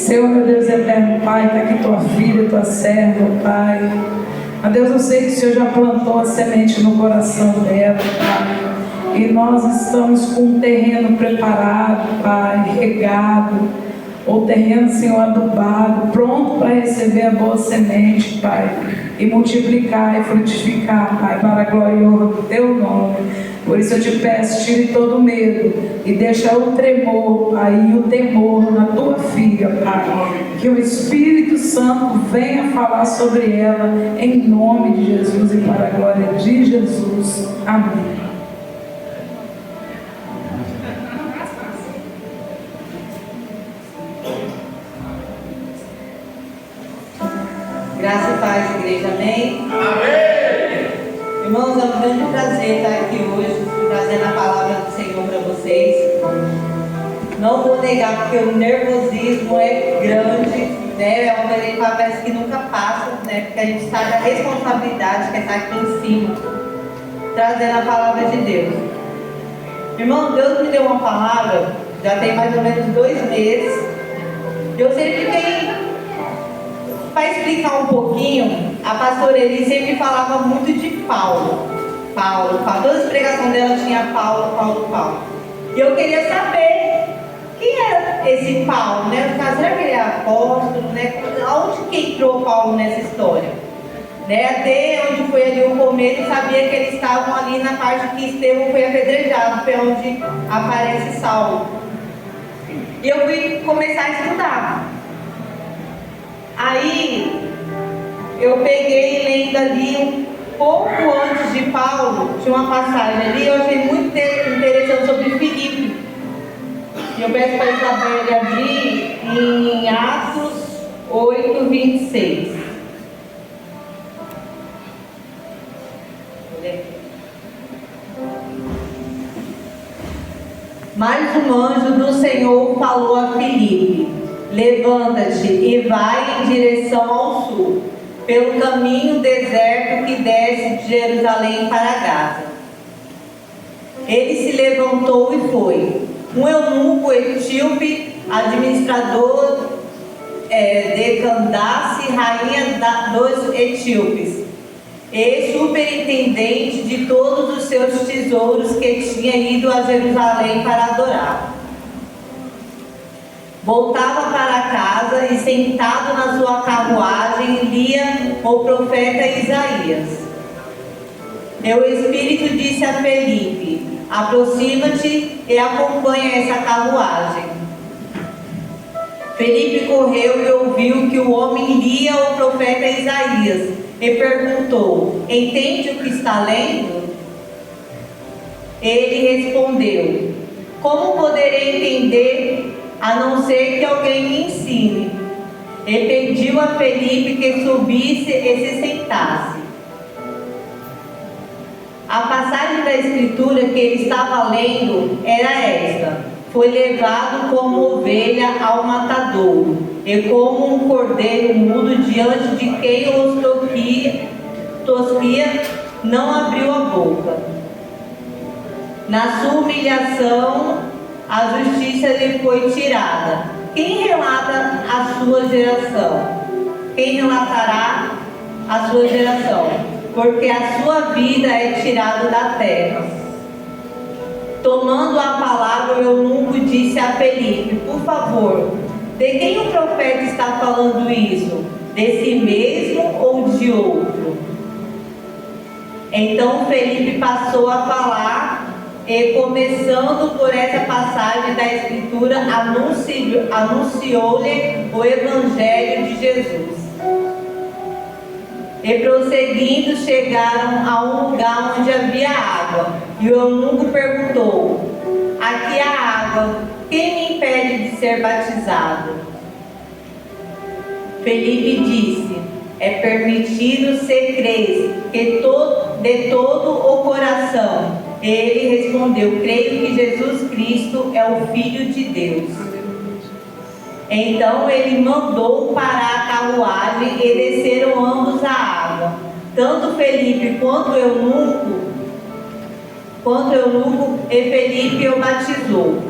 Senhor, meu Deus eterno, Pai, está aqui tua filha, tua serva, Pai. Ó Deus, eu sei que o Senhor já plantou a semente no coração dela, Pai. E nós estamos com um terreno preparado, Pai, regado. O terreno, Senhor, adubado, pronto para receber a boa semente, Pai. E multiplicar e frutificar, Pai, para a glória e honra do Teu nome. Por isso eu te peço, tire todo o medo e deixa o tremor, Pai, e o temor na tua filha, Pai. Que o Espírito Santo venha falar sobre ela, em nome de Jesus e para a glória de Jesus. Amém. Graça e paz, igreja, amém? Amém! Irmãos, é um grande prazer estar aqui hoje, trazendo a palavra do Senhor para vocês. Não vou negar, porque o nervosismo é grande, né? É uma coisa que parece que nunca passa, né? Porque a gente sabe a responsabilidade que é estar aqui em cima, trazendo a palavra de Deus. Irmão, Deus me deu uma palavra, já tem mais ou menos 2 meses. Eu sempre fiquei... Para explicar um pouquinho, a pastora Eli sempre falava muito de Paulo. Todas as pregações dela tinha Paulo. E eu queria saber quem era esse Paulo, né? Será que ele é apóstolo, né? Onde que entrou Paulo nessa história? Né? Até onde foi ali o começo, sabia que eles estavam ali na parte que Estevão foi apedrejado, foi onde aparece Saulo. E eu fui começar a estudar. Aí, eu peguei lendo ali um pouco antes de Paulo, tinha uma passagem ali, eu achei muito interessante sobre Filipe. E eu peço para a Isabel abrir em Atos 8, 26. Mas um anjo do Senhor falou a Filipe: levanta-te e vai em direção ao sul, pelo caminho deserto que desce de Jerusalém para Gaza. Ele se levantou e foi. Um eunuco etíope, administrador de Candace, rainha dos etíopes, e superintendente de todos os seus tesouros, que tinha ido a Jerusalém para adorar. Voltava para casa e, sentado na sua carruagem, lia o profeta Isaías. E o Espírito disse a Felipe: aproxima-te e acompanha essa carruagem. Felipe correu e ouviu que o homem lia o profeta Isaías e perguntou: entende o que está lendo? Ele respondeu: como poderei entender, a não ser que alguém me ensine? E pediu a Felipe que subisse e se sentasse. A passagem da escritura que ele estava lendo era esta: foi levado como ovelha ao matadouro, e como um cordeiro mudo diante de quem os tospia, não abriu a boca. Na sua humilhação, a justiça lhe foi tirada. Quem relata a sua geração? Quem relatará a sua geração? Porque a sua vida é tirada da terra. Tomando a palavra, o eunuco disse a Felipe: por favor, de quem o profeta está falando isso? De si mesmo ou de outro? Então Felipe passou a falar, e começando por essa passagem da escritura, anunciou-lhe o evangelho de Jesus. E prosseguindo, chegaram a um lugar onde havia água, e o eunuco perguntou: aqui há água, quem me impede de ser batizado? Felipe disse: é permitido se crês que de todo o coração. Ele respondeu: creio que Jesus Cristo é o Filho de Deus. Então ele mandou parar a carruagem e desceram ambos a água, tanto Felipe quanto o eunuco, e Felipe o batizou.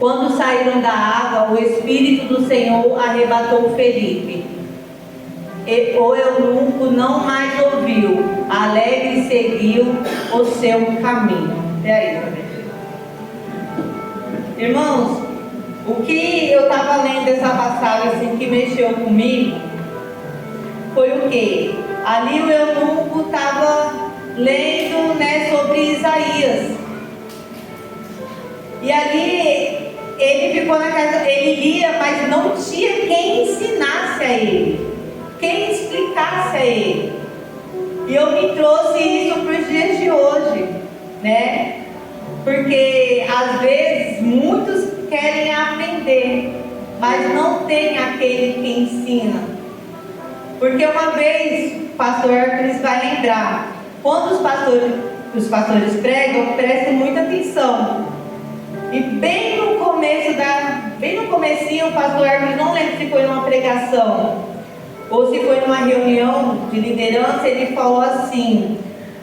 Quando saíram da água, o Espírito do Senhor arrebatou Felipe. E o eunuco não mais ouviu, alegre seguiu o seu caminho. E aí, irmãos, o que eu estava lendo essa passagem assim, que mexeu comigo foi o quê? Ali o eunuco estava lendo, né, sobre Isaías. E ali ele ficou na casa, ele lia, mas não tinha quem ensinasse a ele, quem explicasse a ele. E eu me trouxe isso para os dias de hoje, né? Porque às vezes muitos querem aprender, mas não tem aquele que ensina. Porque uma vez, o pastor Arthur vai lembrar, quando os pastores pregam, prestem muita atenção. E bem no comecinho, o pastor Arthur, não lembro se foi numa pregação ou se foi numa reunião de liderança, ele falou assim: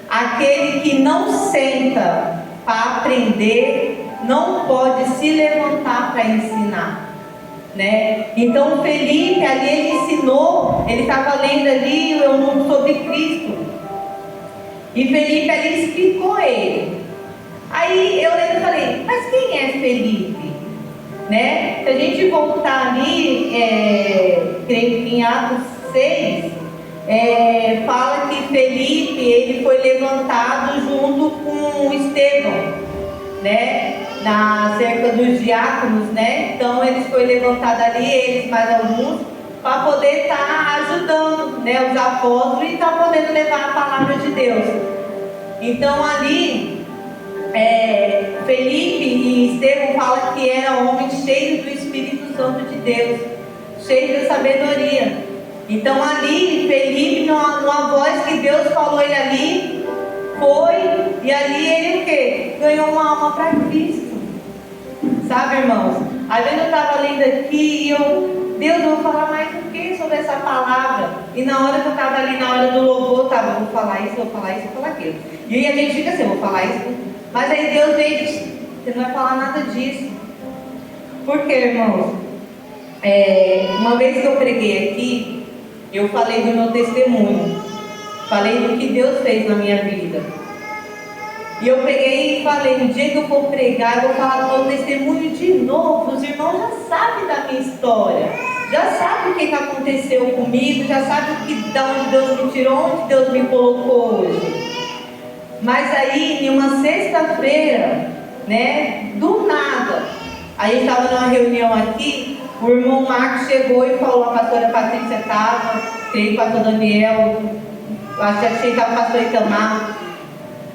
aquele que não senta para aprender, não pode se levantar para ensinar, né? Então Felipe ali, ele ensinou, ele estava lendo ali o eunuco sobre Cristo, e Felipe ali explicou ele. Aí eu lembro e falei, mas quem é Felipe? Né? Se a gente voltar ali, creio que em Atos 6, fala que Felipe, ele foi levantado junto com Estevão, né? Na cerca dos diáconos, né? Então eles foram levantados ali, eles mais alguns, para poder estar ajudando, né, os apóstolos e estar podendo levar a palavra de Deus. Então ali Felipe e Estevão falam que eram homens cheios do Espírito Santo de Deus, cheios de sabedoria. Então ali, Felipe, numa voz que Deus falou ele ali, foi, e ali ele o quê? Ganhou uma alma para Cristo. Sabe, irmãos? Às vezes eu estava lendo aqui e Deus, eu vou falar mais o que sobre essa palavra? E na hora que eu estava ali, na hora do louvor, eu vou falar isso, vou falar isso, vou falar aquilo. E aí a gente fica assim, vou falar isso. Mas aí Deus veio e disse, você não vai falar nada disso. Por quê, irmãos? Uma vez que eu preguei aqui, eu falei do meu testemunho. Falei do que Deus fez na minha vida. E eu peguei e falei, no dia que eu for pregar, eu vou falar do meu testemunho de novo. Os irmãos já sabem da minha história. Já sabem o que aconteceu comigo. Já sabem de onde Deus me tirou, onde Deus me colocou hoje. Mas aí, em uma sexta-feira, né, do nada, a gente estava numa reunião aqui, o irmão Marcos chegou e falou, a pastora Patrícia estava, creio que o pastor Daniel, acho que estava o pastor Itamar.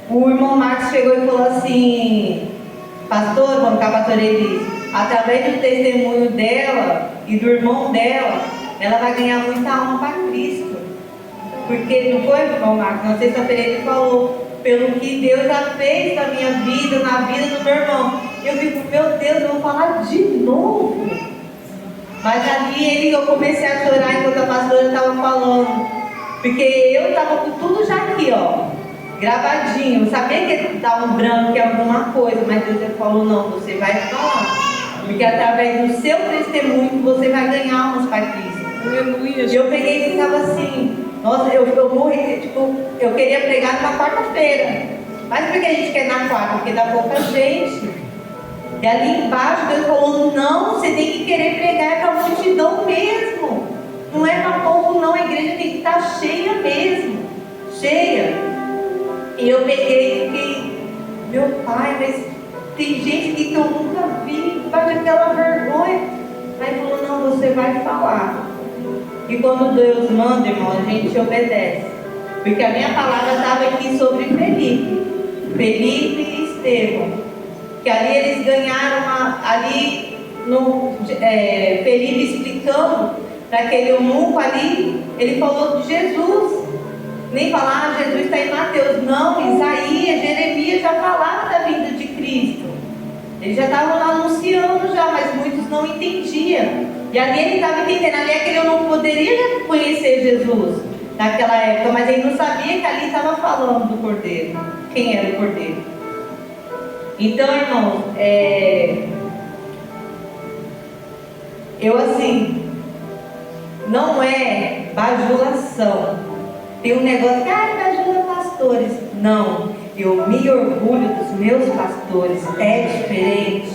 O irmão Marcos chegou e falou assim, pastor, quando a pastora disse, através do testemunho dela e do irmão dela, ela vai ganhar muita alma para Cristo. Porque não foi, irmão Marcos, na sexta-feira ele falou, pelo que Deus já fez na minha vida, na vida do meu irmão. Eu fico, meu Deus, eu vou falar de novo. Mas ali eu comecei a chorar enquanto a pastora estava falando. Porque eu estava com tudo já aqui, ó, gravadinho. Eu sabia que dá um branco, é alguma coisa, mas Deus falou, não, você vai falar. Porque através do seu testemunho você vai ganhar almas para Cristo. Aleluia. E eu peguei e ficava assim, nossa, eu morri, tipo, eu queria pregar numa quarta-feira. Mas por que a gente quer na quarta? Porque dá pouca gente. E ali embaixo Deus falou, não, você tem que querer pregar, é para a multidão mesmo. Não é para pouco não, a igreja tem que estar cheia mesmo. Cheia. E eu peguei e fiquei, meu pai, mas tem gente aqui que eu nunca vi, faz aquela vergonha. Aí falou, não, você vai falar. E quando Deus manda, irmão, a gente obedece. Porque a minha palavra estava aqui sobre Felipe e Estevão. Que ali eles ganharam, Felipe explicando para aquele eunuco ali, ele falou de Jesus. Nem falar, Jesus está em Mateus. Não, Isaías, Jeremias já falaram da vinda de Cristo. Eles já estavam anunciando já, mas muitos não entendiam. E ali ele estava entendendo, ali aquele eu não poderia conhecer Jesus naquela época, mas ele não sabia que ali estava falando do Cordeiro, quem era o Cordeiro. Então, irmãos, eu assim, não é bajulação. Tem um negócio que, bajula pastores. Não, eu me orgulho dos meus pastores, é diferente.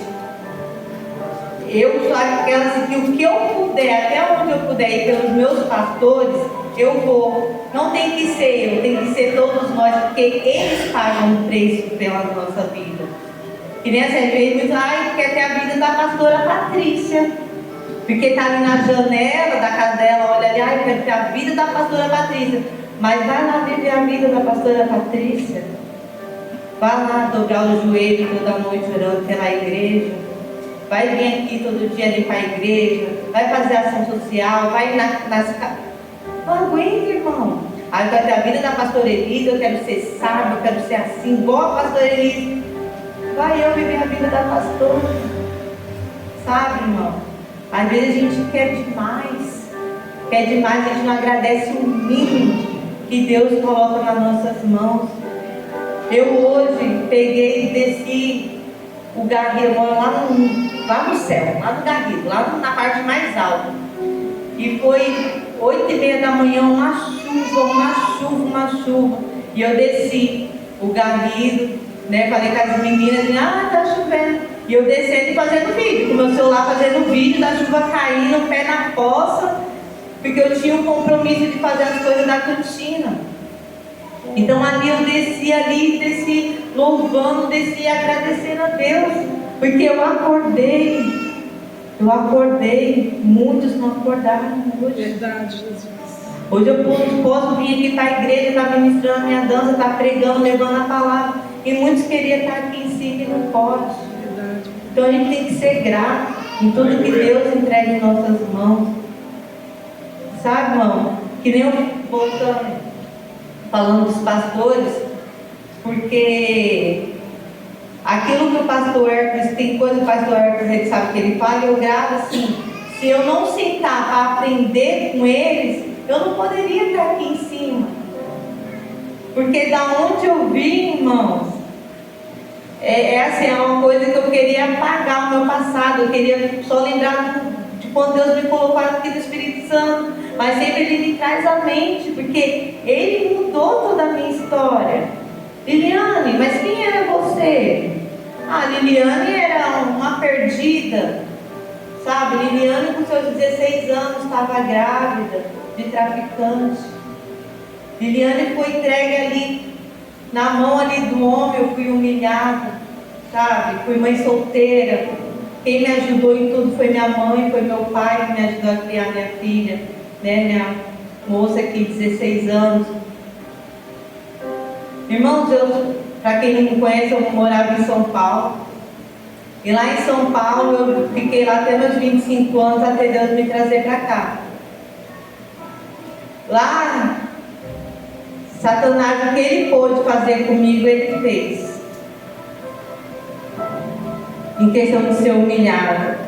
Eu sou aquela assim, que o que eu puder, até onde eu puder ir pelos meus pastores, eu vou. Não tem que ser eu, tem que ser todos nós, porque eles pagam um preço pela nossa vida. Que nem essa vez, quer ter a vida da pastora Patrícia. Porque está ali na janela da casa dela, olha ali, quer ter a vida da pastora Patrícia. Mas vai lá viver a vida da pastora Patrícia. Vai lá dobrar o joelho toda noite orando pela igreja. Vai vir aqui todo dia limpar a igreja. Vai fazer ação social. Vai nas casas. Não aguenta, irmão. Aí eu quero ter a vida da pastora Elisa. Eu quero ser sábio, eu quero ser assim, igual a pastora Elisa. Vai eu viver a vida da pastora. Sabe, irmão? Às vezes a gente quer demais. Quer demais, a gente não agradece o mínimo que Deus coloca nas nossas mãos. Eu hoje peguei e desci o Garrido, eu moro lá no céu, lá no Garrido, lá na parte mais alta. E foi 8h30 da manhã, uma chuva. E eu desci o Garrido, né? Falei com as meninas, tá chovendo. E eu descendo e fazendo vídeo, com meu celular fazendo vídeo da chuva caindo, o pé na poça, porque eu tinha um compromisso de fazer as coisas da cantina. Então ali eu desci louvando, desci agradecendo a Deus, porque eu acordei, muitos não acordaram hoje. Verdade, Jesus. Hoje eu posso vir aqui para a igreja, estar ministrando a minha dança, estar pregando, levando a palavra, e muitos queriam estar aqui em cima e não pode. Verdade. Então a gente tem que ser grato em tudo que Deus entrega em nossas mãos. Sabe, irmão? Que nem eu voltando, falando dos pastores, porque aquilo que o pastor Hércules, tem coisa que o pastor Hércules ele sabe que ele fala, eu gravo assim, se eu não sentar para aprender com eles, eu não poderia estar aqui em cima. Porque da onde eu vim, irmãos, é uma coisa que eu queria apagar o meu passado, eu queria só lembrar de quando Deus me colocou aqui do Espírito Santo, mas sempre Ele me traz à mente, porque Ele mudou toda a minha história. Liliane, mas quem era você? Liliane era uma perdida, sabe? Liliane com seus 16 anos estava grávida de traficante. Liliane foi entregue ali na mão ali do homem, eu fui humilhada, sabe? Fui mãe solteira. Quem me ajudou em tudo foi minha mãe, foi meu pai que me ajudou a criar minha filha, né? Minha moça aqui, 16 anos. Irmãos, para quem não me conhece, eu morava em São Paulo. E lá em São Paulo, eu fiquei lá até meus 25 anos, até Deus me trazer para cá. Lá, Satanás, o que ele pôde fazer comigo, ele fez. Em questão de ser humilhada.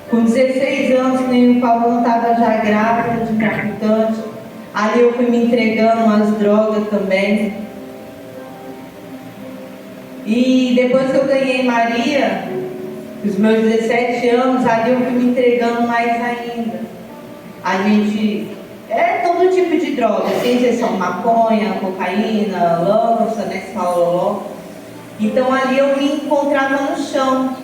Com 16 anos, que nem o Paulo estava já grávida de traficante. Ali eu fui me entregando às drogas também. E depois que eu ganhei Maria, os meus 17 anos, ali eu fui me entregando mais ainda. A gente... todo tipo de droga, sem exceção, maconha, cocaína, lança, né, se fala loló. Então ali eu me encontrava no chão.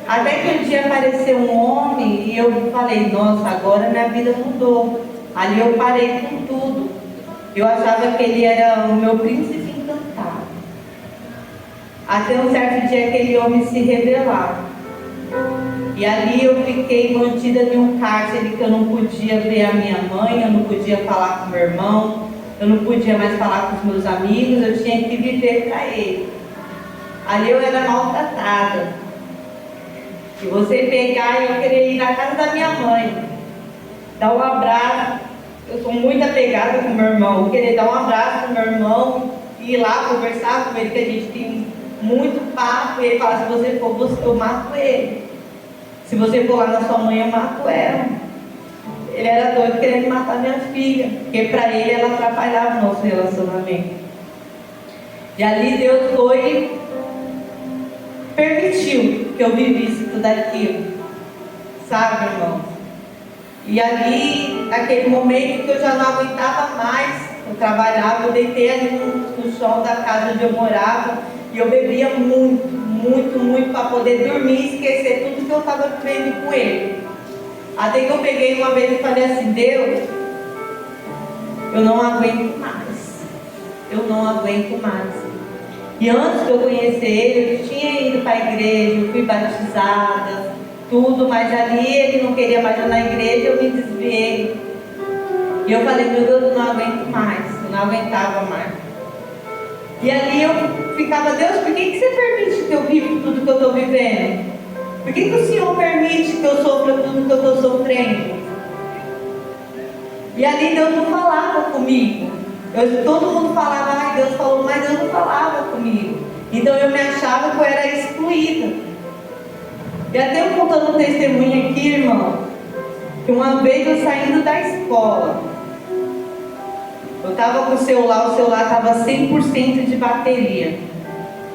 Até que um dia apareceu um homem e eu falei, nossa, agora minha vida mudou. Ali eu parei com tudo. Eu achava que ele era o meu príncipe encantado. Até um certo dia aquele homem se revelar. E ali eu fiquei mantida em um cárcere que eu não podia ver a minha mãe, eu não podia falar com meu irmão, eu não podia mais falar com os meus amigos, eu tinha que viver para ele. Ali eu era maltratada. E você pegar e eu querer ir na casa da minha mãe, dar um abraço, eu sou muito apegada com meu irmão, eu querer dar um abraço com meu irmão, ir lá conversar com ele, que a gente tem muito papo, e ele fala, se você for, eu mato ele. Se você for lá na sua mãe, eu mato ela. Ele era doido querendo matar minha filha, porque para ele ela atrapalhava o nosso relacionamento. E ali Deus foi, permitiu que eu vivisse tudo aquilo. sabe, irmão? E ali, naquele momento que eu já não aguentava mais, eu trabalhava, eu deitei ali no chão da casa onde eu morava e eu bebia muito, muito, muito para poder dormir e esquecer tudo que eu estava vivendo com ele. Até que eu peguei uma vez e falei assim: Deus, eu não aguento mais, eu não aguento mais. E antes de eu conhecer ele, eu tinha ido para a igreja, eu fui batizada, tudo, mas ali ele não queria mais ir na igreja, eu me desviei. E eu falei: meu Deus, eu não aguento mais, eu não aguentava mais. E ali eu ficava: Deus, por que você permite que eu viva tudo que eu estou vivendo? Por que o Senhor permite que eu sofra tudo que eu estou sofrendo? E ali Deus não falava comigo. Todo mundo falava: ai, Deus falou, mas Deus não falava comigo. Então eu me achava que eu era excluída. E até eu contando um testemunho aqui, irmão, que uma vez eu saindo da escola, eu estava com o celular estava 100% de bateria.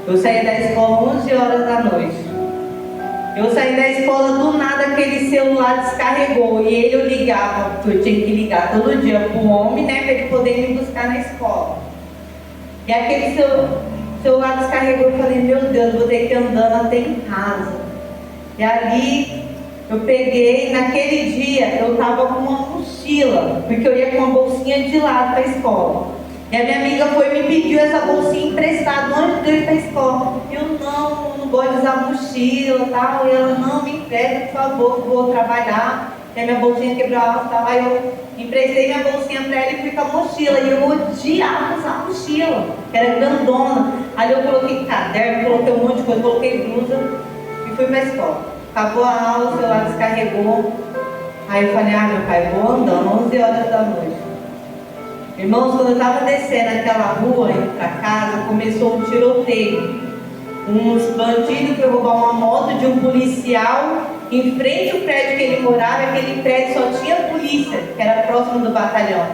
Eu saí da escola 11 horas da noite. Eu saí da escola, do nada aquele celular descarregou. E ele eu ligava, porque eu tinha que ligar todo dia para o homem, né, para ele poder me buscar na escola. E aquele celular descarregou, eu falei: meu Deus, vou ter que ir andando até em casa. E ali eu peguei, naquele dia eu estava com uma mochila, porque eu ia com uma bolsinha de lado para a escola. E a minha amiga foi e me pediu essa bolsinha emprestada antes de eu ir para a escola. Eu não gosto de usar mochila e tal. E ela: não, me empresta, por favor, vou trabalhar. E a minha bolsinha quebrou e tal. Aí eu emprestei minha bolsinha para ela e fui com a mochila. E eu odiava usar a mochila, que era grandona. Aí eu coloquei caderno, coloquei um monte de coisa, coloquei blusa e fui para a escola. Acabou a aula, o celular descarregou. Aí eu falei: ah, meu pai, vou andando, 11 horas da noite. Irmãos, quando eu estava descendo aquela rua, indo para casa, começou um tiroteio. Uns bandidos foram roubar uma moto de um policial em frente ao prédio que ele morava. Aquele prédio só tinha polícia, que era próximo do batalhão.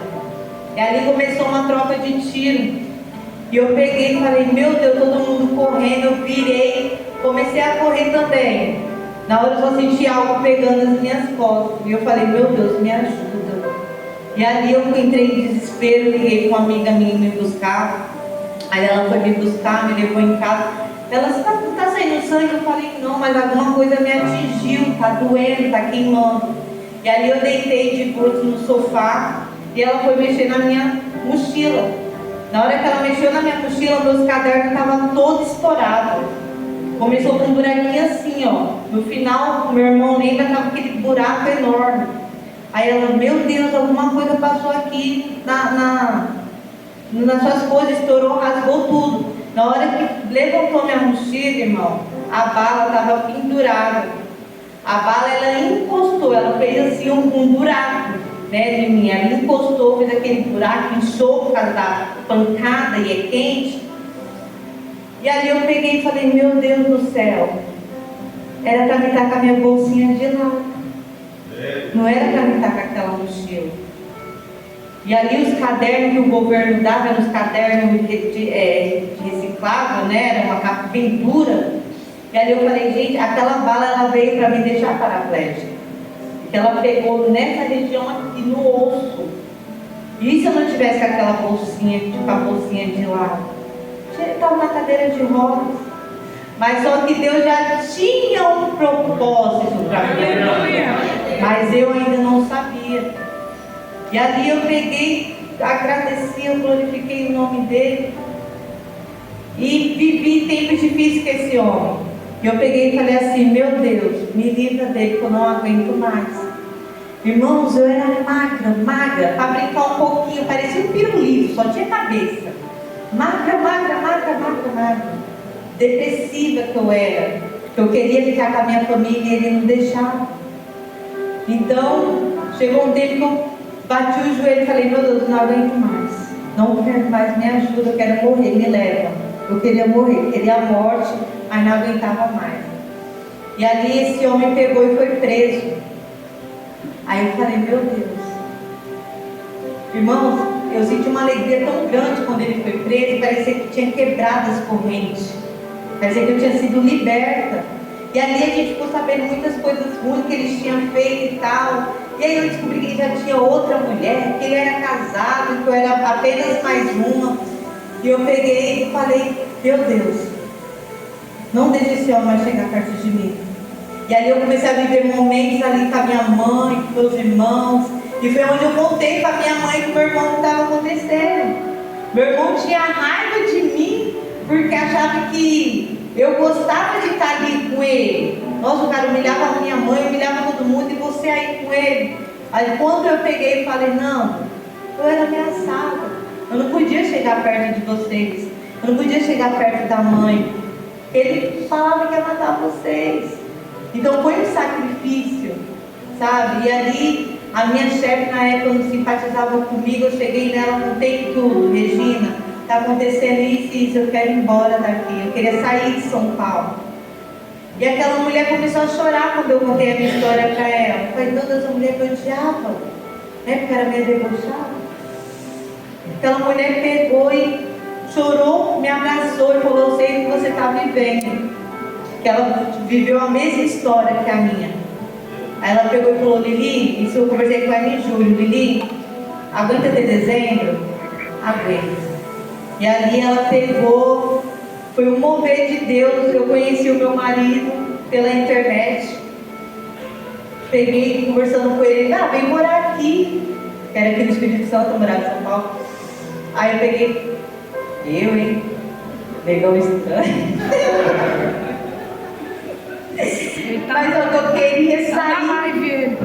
E ali começou uma troca de tiro. E eu peguei e falei: meu Deus, todo mundo correndo. Eu virei, comecei a correr também. Na hora eu só senti algo pegando as minhas costas. E eu falei: meu Deus, me ajuda. E ali eu entrei em desespero, liguei com uma amiga minha me buscar. Aí ela foi me buscar, me levou em casa. Ela: você tá saindo sangue? Eu falei: não, mas alguma coisa me atingiu, tá doendo, tá queimando. E ali eu deitei de bruços no sofá e ela foi mexer na minha mochila. Na hora que ela mexeu na minha mochila, meus cadernos estavam todos estourados. Começou com um buraquinho assim, ó. No final, meu irmão lembra, estava aquele buraco enorme. Aí ela: meu Deus, alguma coisa passou aqui nas suas coisas, estourou, rasgou tudo. Na hora que levantou minha mochila, irmão, a bala estava pendurada. A bala, ela encostou, ela fez assim um buraco, né, de mim. Ela encostou, fez aquele buraco, inchou por causa da pancada e é quente. E ali eu peguei e falei: meu Deus do céu, era para me estar com a minha bolsinha de lado. Não era para me estar com aquela mochila. E ali os cadernos que o governo dava, eram os cadernos de reciclável, né? Era uma capa bem dura. E ali eu falei: gente, aquela bala ela veio para me deixar paraplégica. Porque ela pegou nessa região aqui no osso. E se eu não tivesse com aquela bolsinha, tipo a bolsinha de lado? Ele estava na cadeira de rodas. Mas só que Deus já tinha um propósito para mim. Mas eu ainda não sabia. E ali eu peguei, agradeci, eu glorifiquei o nome dele. E vivi tempos difíceis com esse homem. E eu peguei e falei assim: meu Deus, me livra dele, que eu não aguento mais. Irmãos, eu era magra, para brincar um pouquinho, parecia um pirulito, só tinha cabeça. Magra. Depressiva que eu era. Eu queria ficar com a minha família e ele não deixava. Então, chegou um tempo que eu bati o joelho e falei: meu Deus, não aguento mais. Não quero mais, me ajuda, eu quero morrer, me leva. Eu queria morrer, queria a morte, mas não aguentava mais. E ali esse homem pegou e foi preso. Aí eu falei: meu Deus. Irmãos, eu senti uma alegria tão grande quando ele foi preso, parecia que tinha quebrado as correntes. Parecia que eu tinha sido liberta. E ali a gente ficou sabendo muitas coisas ruins que eles tinham feito e tal. E aí eu descobri que ele já tinha outra mulher, que ele era casado, que eu era apenas mais uma. E eu peguei e falei, meu Deus, não deixe esse homem mais chegar perto de mim. E ali eu comecei a viver momentos ali com a minha mãe, com meus irmãos. E foi onde eu contei para minha mãe que meu irmão não estava acontecendo. Meu irmão tinha raiva de mim, porque achava que eu gostava de estar ali com ele. Nossa, o cara humilhava a minha mãe, humilhava todo mundo, e você aí com ele. Aí quando eu peguei e falei, não, eu era ameaçada. Eu não podia chegar perto de vocês. Eu não podia chegar perto da mãe. Ele falava que ia matar vocês. Então foi um sacrifício, sabe? E ali a minha chefe na época não simpatizava comigo. Eu cheguei nela, contei tudo. Regina, está acontecendo isso e isso, eu quero ir embora daqui. Eu queria sair de São Paulo. E aquela mulher começou a chorar quando eu contei a minha história para ela. Eu falei, toda essa mulher que eu odiava, né? Porque era meio debochada. Aquela mulher pegou e chorou, me abraçou e falou, eu sei o que você está vivendo. Que ela viveu a mesma história que a minha. Aí ela pegou e falou, Lili, isso eu conversei com ela em julho, Lili, aguenta até dezembro? Aguenta. E ali ela pegou, foi um mover de Deus. Eu conheci o meu marido pela internet. Peguei conversando com ele, vem morar aqui. Era aqui no Espírito Santo, eu morava em São Paulo. Aí eu peguei, negão estranho. Mas eu queria sair.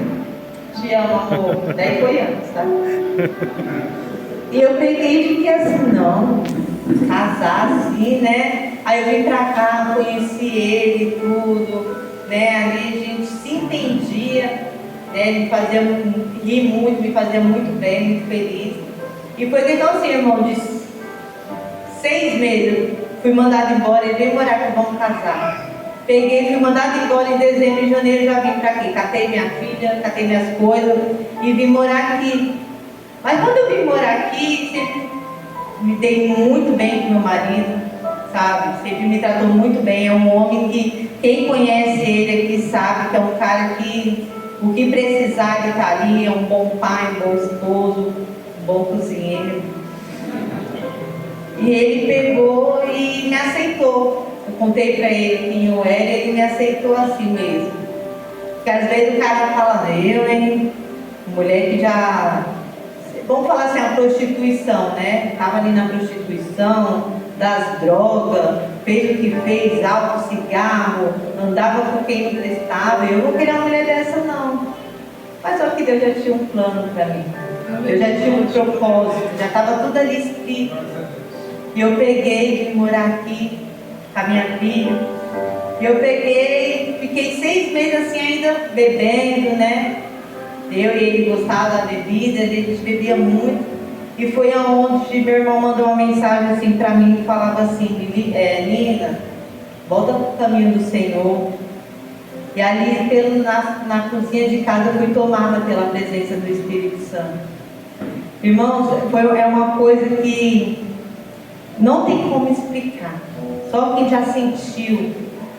Te amo, amor. Daí foi antes, tá? E eu peguei e fiquei assim, não, casar assim, né? Aí eu vim pra cá, conheci ele e tudo, né? Ali a gente se entendia, né? Ele me fazia rir muito, me fazia muito bem, muito feliz. E foi então assim, irmão, de 6 meses, fui mandado embora, ele veio morar aqui, vamos casar. Peguei, fui mandado embora em dezembro e janeiro, já vim pra aqui, catei minha filha, catei minhas coisas e vim morar aqui. Mas quando eu vim morar aqui, sempre me dei muito bem com meu marido, sabe? Sempre me tratou muito bem. É um homem que, quem conhece ele aqui sabe que é um cara que, o que precisar, ele está ali. É um bom pai, um bom esposo, um bom cozinheiro. E ele pegou e me aceitou. Eu contei para ele quem eu era e ele me aceitou assim mesmo. Porque às vezes o cara fala, mulher que já... Vamos falar assim, a prostituição, né? Estava ali na prostituição, das drogas, fez o que fez, álcool, cigarro, andava com quem não prestava. Eu não queria uma mulher dessa, não. Mas só que Deus já tinha um plano para mim. Eu já tinha um propósito, já estava tudo ali escrito. E eu peguei de morar aqui com a minha filha. E eu peguei, fiquei 6 meses assim ainda bebendo, né? Eu e ele gostava da bebida, a gente bebia muito. E foi aonde meu irmão mandou uma mensagem assim para mim, que falava assim, Nina, volta para o caminho do Senhor. E ali na cozinha de casa eu fui tomada pela presença do Espírito Santo. Irmãos, é uma coisa que não tem como explicar. Só quem já sentiu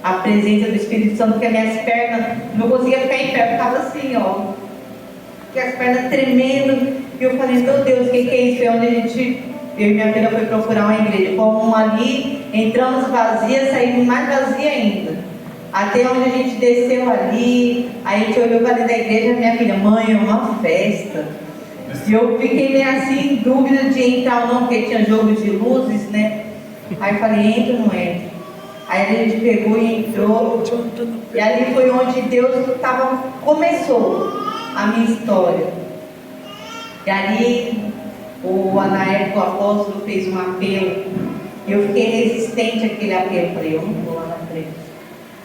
a presença do Espírito Santo, porque as minhas pernas, não conseguia ficar em pé, eu ficava assim, ó. As pernas tremendo, e eu falei, meu Deus, o que é isso? É onde eu e minha filha foi procurar uma igreja, fomos ali, entramos vazia, saímos mais vazia ainda, até onde a gente desceu ali, aí a gente olhou para dentro da igreja, minha filha, mãe, é uma festa, e eu fiquei meio assim, em dúvida de entrar ou não, porque tinha jogo de luzes, né, aí eu falei, entra ou não entra? Aí a gente pegou e entrou, e ali foi onde Deus começou a minha história. E ali, na época, o apóstolo fez um apelo, e eu fiquei resistente àquele apelo. Eu falei, eu não vou lá na frente,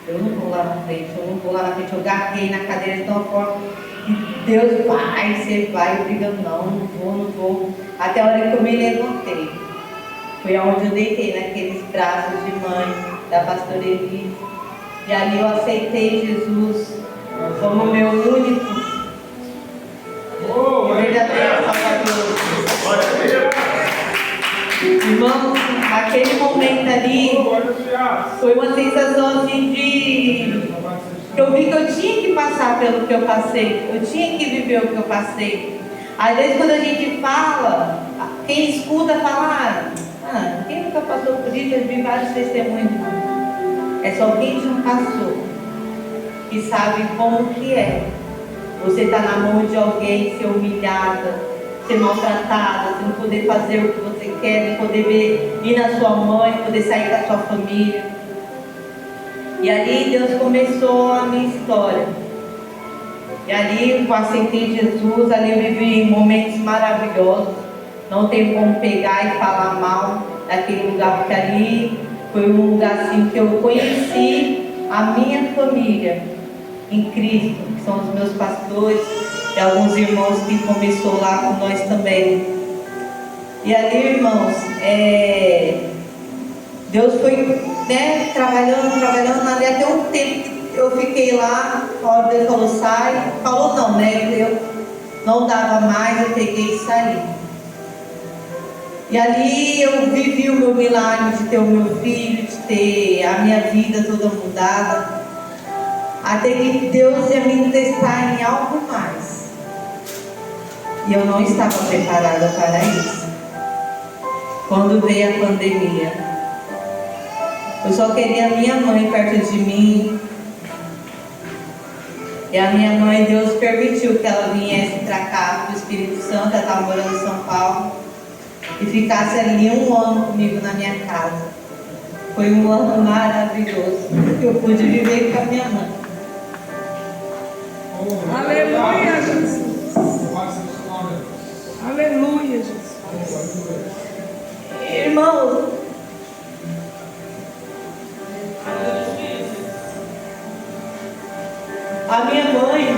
eu não vou lá na frente, eu não vou lá na frente. Eu garrei na cadeira de uma forma, e Deus vai, você vai. Eu digo, não vou. Até a hora que eu me levantei, foi onde eu deitei, naqueles braços de mãe da pastora Elise. E ali eu aceitei Jesus como meu único verdadeiro Salvador. Irmãos, naquele momento momento ali, foi uma sensação assim de... Eu vi que eu tinha que passar pelo que eu passei, eu tinha que viver o que eu passei. Às vezes quando a gente fala, quem escuta fala, quem nunca passou por isso, eu vi vários testemunhos. É só quem já passou, que sabe como que é. Você está na mão de alguém, ser humilhada, ser maltratada, você não poder fazer o que você quer, não poder ir na sua mãe, poder sair com a sua família. E ali Deus começou a minha história. E ali eu aceitei Jesus, ali eu vivi momentos maravilhosos. Não tenho como pegar e falar mal daquele lugar, porque ali foi um lugar assim que eu conheci a minha família em Cristo, que são os meus pastores e alguns irmãos que começou lá com nós também. E ali, irmãos, Deus foi trabalhando ali até um tempo que eu fiquei lá. A hora Deus falou, sai. Falou não, eu não dava mais, eu peguei e saí. E ali eu vivi o meu milagre de ter o meu filho, de ter a minha vida toda mudada. Até que Deus ia me testar em algo mais. E eu não estava preparada para isso. Quando veio a pandemia, eu só queria a minha mãe perto de mim. E a minha mãe, Deus permitiu que ela viesse para cá, para o Espírito Santo. Ela estava morando em São Paulo. E ficasse ali 1 ano comigo na minha casa. Foi um ano maravilhoso que eu pude viver com a minha mãe. Aleluia, Jesus. Aleluia, Jesus. Irmãos, a minha mãe,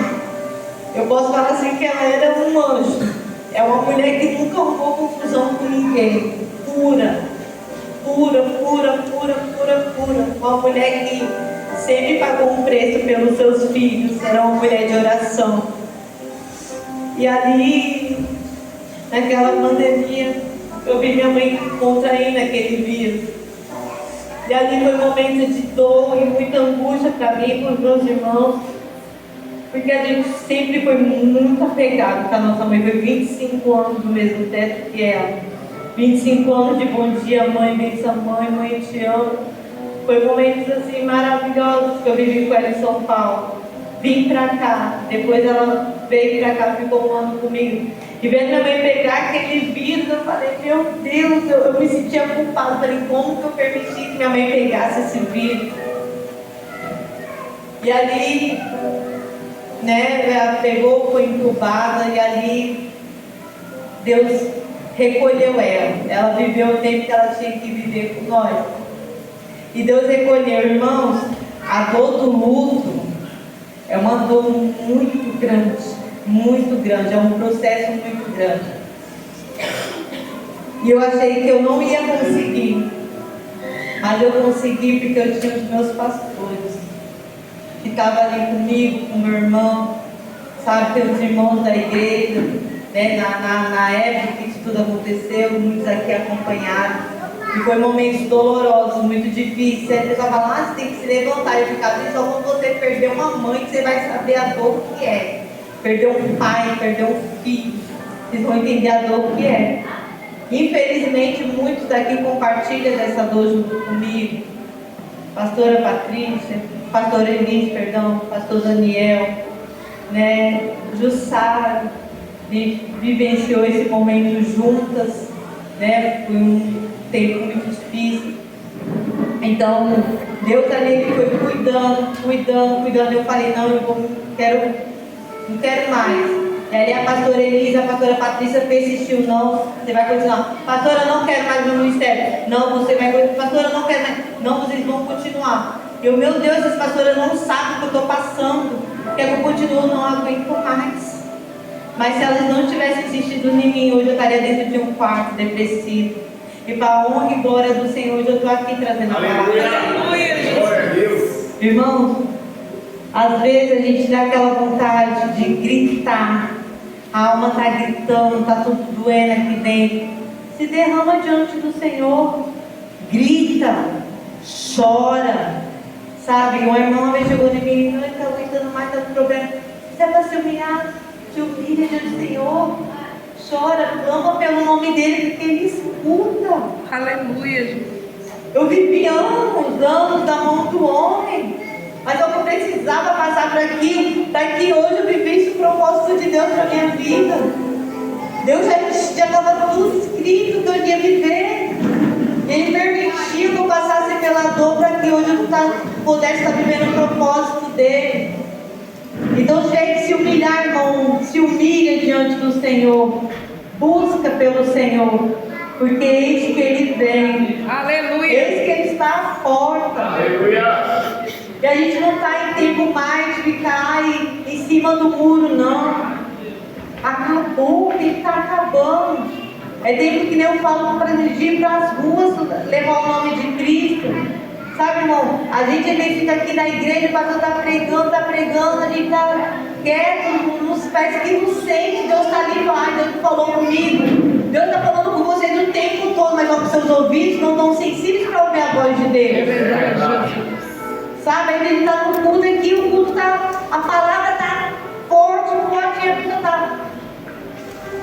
eu posso falar assim que ela era um anjo. É uma mulher que nunca arrumou confusão com ninguém. Pura. Uma mulher que sempre pagou um preço pelos seus filhos. Era uma mulher de oração. E ali, naquela pandemia, eu vi minha mãe contraindo aquele vírus. E ali foi um momento de dor e muita angústia para mim e para os meus irmãos. Porque a gente sempre foi muito apegado com a nossa mãe. Foi 25 anos do mesmo teto que ela. 25 anos de bom dia, mãe, benção, mãe, eu te amo. Foi momentos assim maravilhosos que eu vivi com ela em São Paulo. Vim pra cá, depois ela veio pra cá, ficou um ano comigo. E vendo minha mãe pegar aquele vírus, eu falei, meu Deus, eu me sentia culpada. Falei, como que eu permiti que minha mãe pegasse esse vírus? E ali, ela pegou, foi entubada, e ali Deus recolheu ela. Ela viveu o tempo que ela tinha que viver com nós. E Deus recolheu, irmãos. A dor do luto é uma dor muito grande, é um processo muito grande. E eu achei que eu não ia conseguir, mas eu consegui porque eu tinha os meus pastores, que estavam ali comigo, com meu irmão, sabe, pelos irmãos da igreja, na época que isso tudo aconteceu, muitos aqui acompanharam. E foi momentos dolorosos, muito difíceis. Aí a pessoa fala, você tem que se levantar. Eu ficava assim, só quando você perder uma mãe que você vai saber a dor que é. Perder um pai, perder um filho. Vocês vão entender a dor que é. Infelizmente, muitos daqui compartilham dessa dor junto comigo. Pastora Patrícia, pastor Elis, pastor Daniel, Jussara, vivenciou esse momento juntas, foi um tempo muito difícil. Então, Deus ali foi cuidando. Eu falei, não quero mais. E ali a pastora Elisa, a pastora Patrícia persistiu, não, você vai continuar. Pastora, eu não quero mais meu ministério. Não, você vai continuar. Pastora, eu não quero mais. Não, vocês vão continuar. Eu, meu Deus, essa pastora não sabe o que eu estou passando. Quer que eu continue, não aguento mais. Mas se elas não tivessem insistido em mim, hoje eu estaria dentro de um quarto depressivo. E para a honra e glória do Senhor, hoje eu estou aqui trazendo a palavra. Irmãos, às vezes a gente dá aquela vontade de gritar. A alma está gritando, está tudo doendo aqui dentro. Se derrama diante do Senhor. grita, chora, sabe? Uma irmã uma vez chegou em mim, não está aguentando mais, está com problema. Você é para se humilhar, se humilha diante do Senhor, chora, clama pelo nome dele, porque ele escuta. Aleluia, Jesus. Eu vivi anos da mão do homem, mas eu não precisava passar por aquilo. Daqui hoje eu vivi esse propósito de Deus para minha vida. Deus já estava tudo escrito que eu ia viver. Ele permitiu que eu passasse pela dor para que hoje eu pudesse estar vivendo o propósito dele. Então, gente, se humilhar, irmão, se humilha diante do Senhor. Busca pelo Senhor, porque eis que Ele vem. Aleluia. Eis que Ele está à porta. Aleluia. E a gente não está em tempo mais de ficar em cima do muro, não. Acabou, tem que estar acabando. É tempo que nem eu falo para ir para as ruas, levar o nome de Cristo. Sabe, irmão, a gente às vezes fica aqui na igreja, o pastor está pregando, a gente está quieto, parece que não sente, Deus está ali, Deus falou comigo. Deus está falando com vocês o tempo todo, mas os seus ouvidos não estão sensíveis para ouvir a voz de Deus. É verdade. Sabe, a gente está no culto aqui, o culto está, a palavra está forte, e a pessoa está...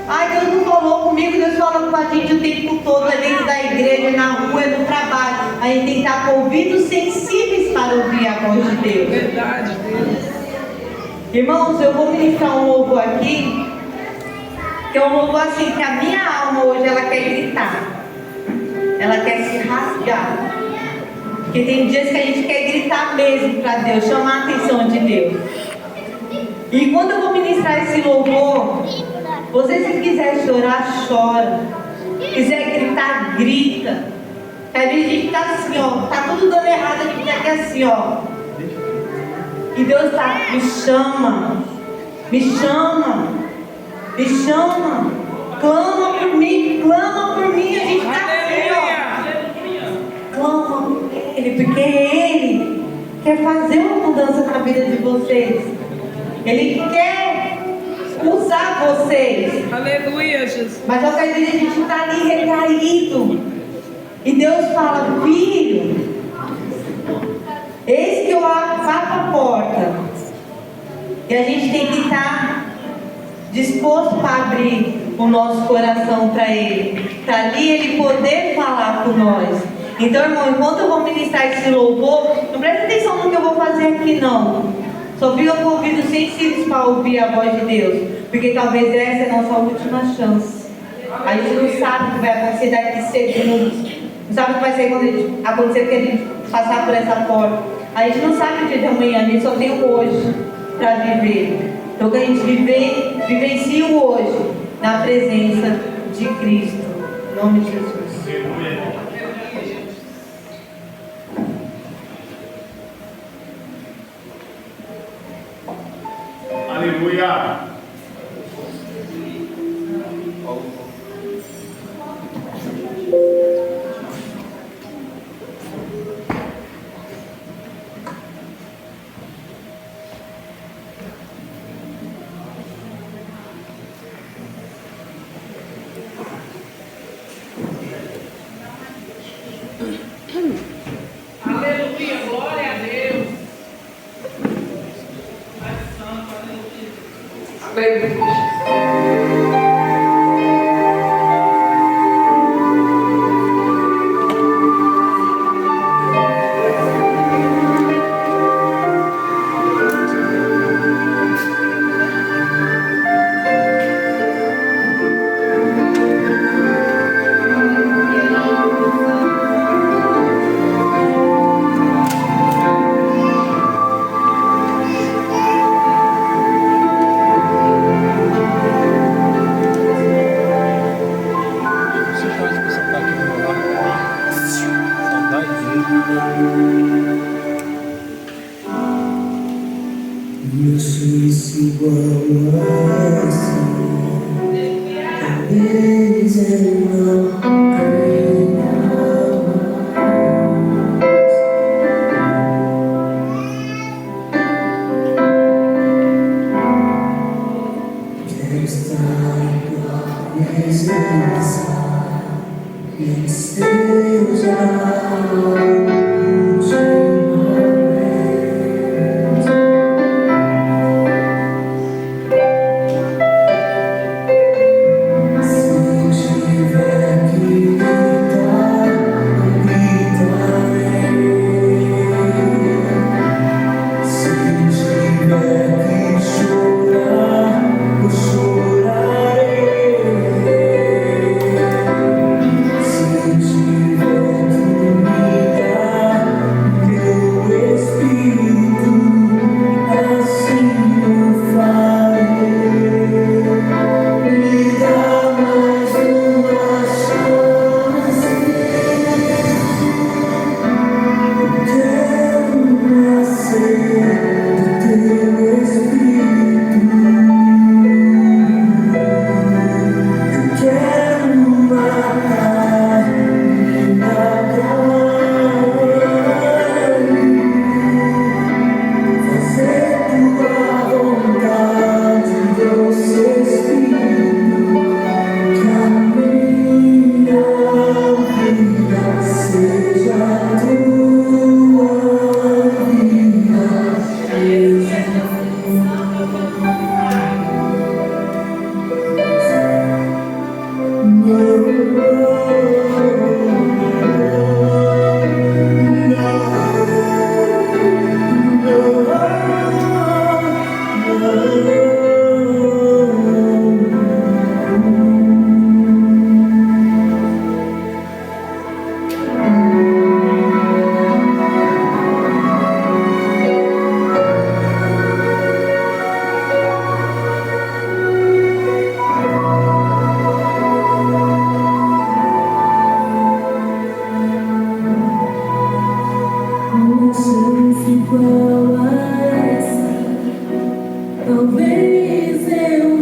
Ai, Deus não falou comigo, Deus falou com a gente o tempo todo, é dentro da igreja, na rua, no trabalho. A gente tem que estar com ouvidos sensíveis para ouvir a voz de Deus. Verdade, Deus. Irmãos, eu vou ministrar um louvor aqui, que é um louvor assim, que a minha alma hoje, ela quer gritar. Ela quer se rasgar. Porque tem dias que a gente quer gritar mesmo para Deus, chamar a atenção de Deus. E quando eu vou ministrar esse louvor, você se quiser chorar, chora. Quiser gritar, grita. Às vezes a gente está assim, ó, tá tudo dando errado, a gente está aqui assim, ó. E Deus está, me chama, clama por mim, a gente está assim, ó. Clama por Ele, porque Ele quer fazer uma mudança na vida de vocês. Ele quer usar vocês. Aleluia, Jesus. Mas às vezes a gente está ali recaído. E Deus fala, filho, eis que eu abro a porta. E a gente tem que estar disposto para abrir o nosso coração para Ele. Para ali Ele poder falar com nós. Então, irmão, enquanto eu vou ministrar esse louvor, não presta atenção no que eu vou fazer aqui, não. Só fica com ouvidos sensíveis para ouvir a voz de Deus. Porque talvez essa é a nossa última chance. A gente não sabe o que vai acontecer daqui segundos. Não sabe o que vai ser quando acontecer que a gente passar por essa porta. A gente não sabe o dia de amanhã, a gente só tem o hoje para viver. Então que a gente vivencie o hoje na presença de Cristo. Em nome de Jesus. Aleluia. Aleluia, glória a Deus. Aleluia. Eu sou esse igual a esse. Talvez ele não creia mais. Quero estar em tua presença, em teus olhos. Talvez eu